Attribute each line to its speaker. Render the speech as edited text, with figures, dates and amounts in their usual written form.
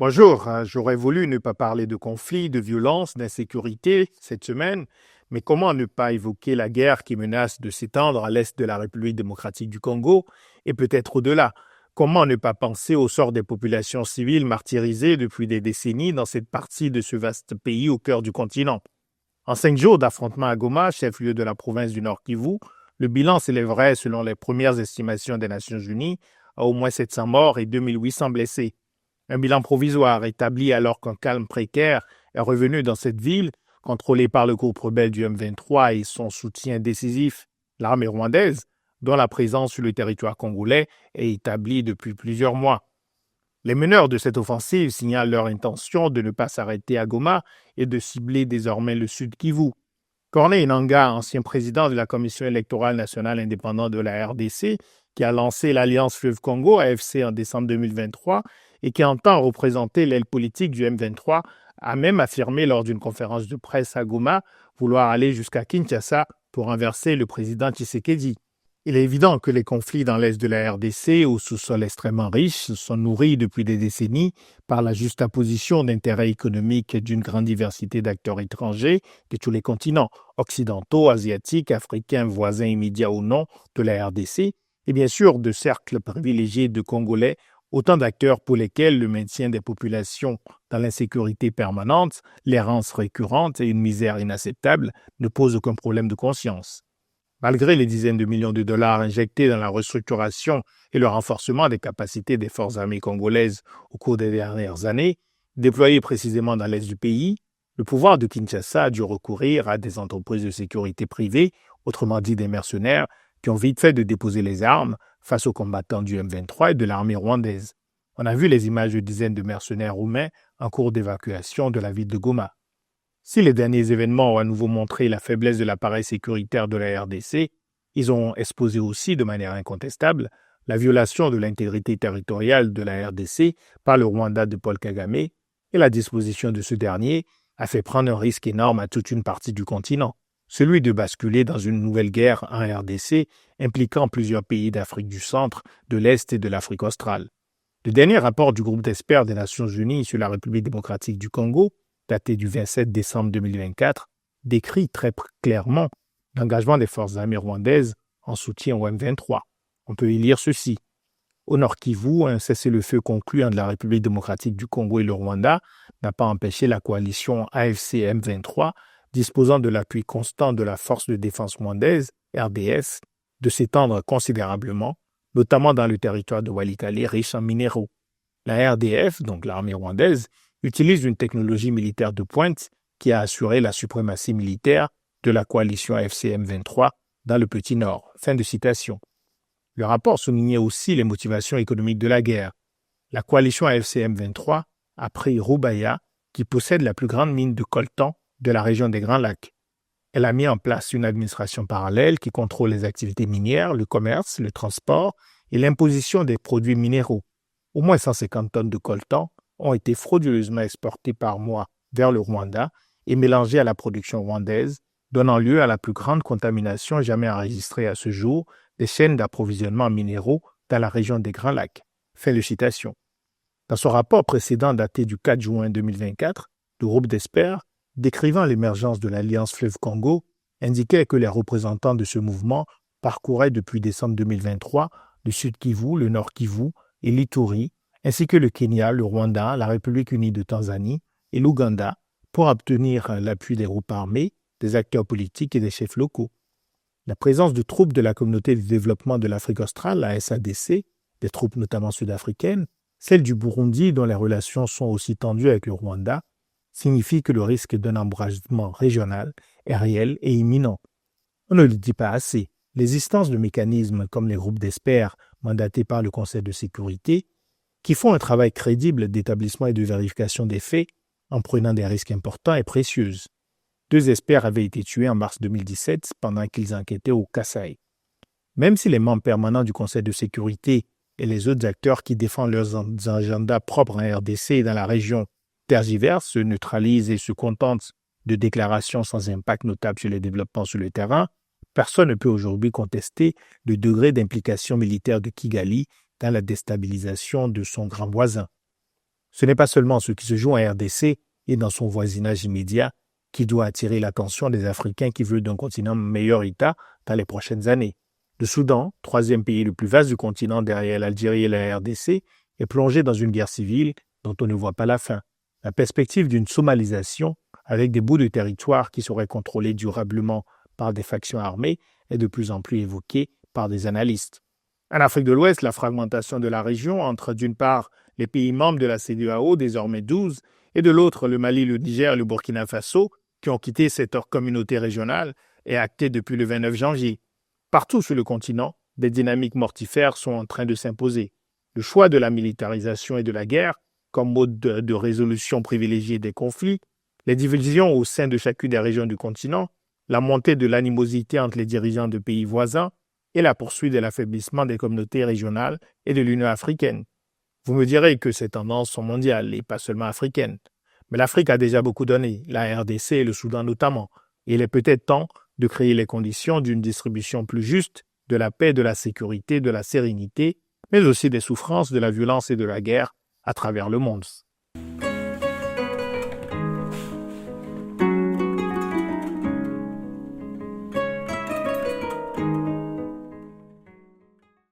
Speaker 1: Bonjour, j'aurais voulu ne pas parler de conflits, de violence, d'insécurité cette semaine, mais comment ne pas évoquer la guerre qui menace de s'étendre à l'est de la République démocratique du Congo et peut-être au-delà? Comment ne pas penser au sort des populations civiles martyrisées depuis des décennies dans cette partie de ce vaste pays au cœur du continent? En 5 jours d'affrontements à Goma, chef-lieu de la province du Nord Kivu, le bilan s'élèverait, selon les premières estimations des Nations Unies, à au moins 700 morts et 2800 blessés. Un bilan provisoire établi alors qu'un calme précaire est revenu dans cette ville, contrôlée par le groupe rebelle du M23 et son soutien décisif, l'armée rwandaise, dont la présence sur le territoire congolais est établie depuis plusieurs mois. Les meneurs de cette offensive signalent leur intention de ne pas s'arrêter à Goma et de cibler désormais le sud Kivu. Corneille Nangaa, ancien président de la Commission électorale nationale indépendante de la RDC, qui a lancé l'Alliance Fleuve Congo, AFC, en décembre 2023, et qui entend représenter l'aile politique du M23, a même affirmé lors d'une conférence de presse à Goma vouloir aller jusqu'à Kinshasa pour renverser le président Tshisekedi. Il est évident que les conflits dans l'est de la RDC, au sous-sol extrêmement riche, sont nourris depuis des décennies par la juxtaposition d'intérêts économiques d'une grande diversité d'acteurs étrangers de tous les continents, occidentaux, asiatiques, africains, voisins immédiats ou non de la RDC, et bien sûr de cercles privilégiés de Congolais, autant d'acteurs pour lesquels le maintien des populations dans l'insécurité permanente, l'errance récurrente et une misère inacceptable ne posent aucun problème de conscience. Malgré les dizaines de millions de dollars injectés dans la restructuration et le renforcement des capacités des forces armées congolaises au cours des dernières années, déployées précisément dans l'est du pays, le pouvoir de Kinshasa a dû recourir à des entreprises de sécurité privées, autrement dit des mercenaires, qui ont vite fait de déposer les armes face aux combattants du M23 et de l'armée rwandaise. On a vu les images de dizaines de mercenaires roumains en cours d'évacuation de la ville de Goma. Si les derniers événements ont à nouveau montré la faiblesse de l'appareil sécuritaire de la RDC, ils ont exposé aussi de manière incontestable la violation de l'intégrité territoriale de la RDC par le Rwanda de Paul Kagame, et la disposition de ce dernier a fait prendre un risque énorme à toute une partie du continent, celui de basculer dans une nouvelle guerre en RDC impliquant plusieurs pays d'Afrique du centre, de l'Est et de l'Afrique australe. Le dernier rapport du groupe d'experts des Nations Unies sur la République démocratique du Congo, daté du 27 décembre 2024, décrit très clairement l'engagement des forces armées rwandaises en soutien au M23. On peut y lire ceci. Au Nord Kivu, un cessez-le-feu conclu entre la République démocratique du Congo et le Rwanda n'a pas empêché la coalition AFC-M23, disposant de l'appui constant de la Force de défense rwandaise, RDF, de s'étendre considérablement, notamment dans le territoire de Walikale riche en minéraux. La RDF, donc l'armée rwandaise, utilise une technologie militaire de pointe qui a assuré la suprématie militaire de la coalition AFC-M23 dans le Petit Nord. Fin de citation. Le rapport soulignait aussi les motivations économiques de la guerre. La coalition AFC-M23 a pris Rubaya, qui possède la plus grande mine de coltan de la région des Grands Lacs. Elle a mis en place une administration parallèle qui contrôle les activités minières, le commerce, le transport et l'imposition des produits minéraux. Au moins 150 tonnes de coltan ont été frauduleusement exportées par mois vers le Rwanda et mélangées à la production rwandaise, donnant lieu à la plus grande contamination jamais enregistrée à ce jour des chaînes d'approvisionnement minéraux dans la région des Grands Lacs. Fin de citation. Dans son rapport précédent daté du 4 juin 2024, le groupe d'experts, décrivant l'émergence de l'Alliance Fleuve Congo, indiquait que les représentants de ce mouvement parcouraient depuis décembre 2023 le Sud Kivu, le Nord Kivu et l'Ituri, ainsi que le Kenya, le Rwanda, la République unie de Tanzanie et l'Ouganda pour obtenir l'appui des groupes armés, des acteurs politiques et des chefs locaux. La présence de troupes de la Communauté de développement de l'Afrique australe, la SADC, des troupes notamment sud-africaines, celle du Burundi dont les relations sont aussi tendues avec le Rwanda, signifie que le risque d'un embrasement régional est réel et imminent. On ne le dit pas assez. L'existence de mécanismes comme les groupes d'experts mandatés par le Conseil de sécurité, qui font un travail crédible d'établissement et de vérification des faits en prenant des risques importants est précieuse. 2 experts avaient été tués en mars 2017 pendant qu'ils enquêtaient au Kasaï. Même si les membres permanents du Conseil de sécurité et les autres acteurs qui défendent leurs agendas propres en RDC et dans la région tergiversent, se neutralisent et se contentent de déclarations sans impact notable sur les développements sur le terrain, personne ne peut aujourd'hui contester le degré d'implication militaire de Kigali dans la déstabilisation de son grand voisin. Ce n'est pas seulement ce qui se joue en RDC et dans son voisinage immédiat qui doit attirer l'attention des Africains qui veulent d'un continent meilleur état dans les prochaines années. Le Soudan, troisième pays le plus vaste du continent derrière l'Algérie et la RDC, est plongé dans une guerre civile dont on ne voit pas la fin. La perspective d'une somalisation avec des bouts de territoire qui seraient contrôlés durablement par des factions armées est de plus en plus évoquée par des analystes. En Afrique de l'Ouest, la fragmentation de la région entre d'une part les pays membres de la CEDEAO, désormais 12, et de l'autre le Mali, le Niger et le Burkina Faso, qui ont quitté cette communauté régionale, est actée depuis le 29 janvier. Partout sur le continent, des dynamiques mortifères sont en train de s'imposer. Le choix de la militarisation et de la guerre comme mode de résolution privilégié des conflits, les divisions au sein de chacune des régions du continent, la montée de l'animosité entre les dirigeants de pays voisins et la poursuite de l'affaiblissement des communautés régionales et de l'Union africaine. Vous me direz que ces tendances sont mondiales et pas seulement africaines. Mais l'Afrique a déjà beaucoup donné, la RDC et le Soudan notamment, et il est peut-être temps de créer les conditions d'une distribution plus juste de la paix, de la sécurité, de la sérénité, mais aussi des souffrances, de la violence et de la guerre à travers le monde.